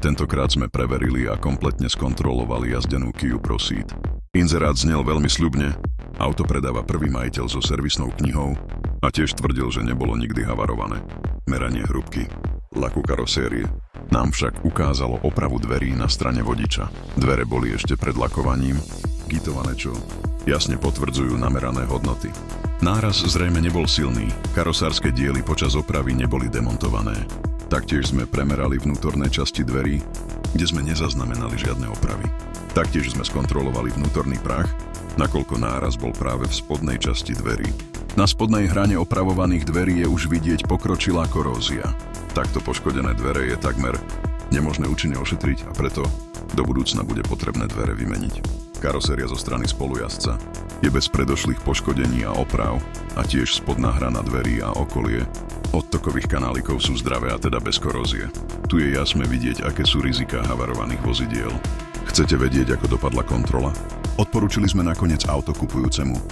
Tentokrát sme preverili a kompletne skontrolovali jazdenú Kia Proceed. Inzerát znel veľmi sľubne, auto predáva prvý majiteľ so servisnou knihou a tiež tvrdil, že nebolo nikdy havarované. Meranie hrúbky, laku karosérie nám však ukázalo opravu dverí na strane vodiča. Dvere boli ešte pred lakovaním, gitované, čo jasne potvrdzujú namerané hodnoty. Náraz zrejme nebol silný, karosárske diely počas opravy neboli demontované. Taktiež sme premerali vnútorné časti dverí, kde sme nezaznamenali žiadne opravy. Taktiež sme skontrolovali vnútorný prach, nakoľko náraz bol práve v spodnej časti dverí. Na spodnej hrane opravovaných dverí je už vidieť pokročilá korózia. Takto poškodené dvere je takmer nemožné účinne ošetriť a preto do budúcna bude potrebné dvere vymeniť. Karoséria zo strany spolujazdca je bez predošlých poškodení a oprav a tiež spodná hrana dverí a okolie odtokových kanálikov sú zdravé a teda bez korózie. Tu je jasné vidieť, aké sú riziká havarovaných vozidiel. Chcete vedieť, ako dopadla kontrola? Odporúčili sme nakoniec auto kupujúcemu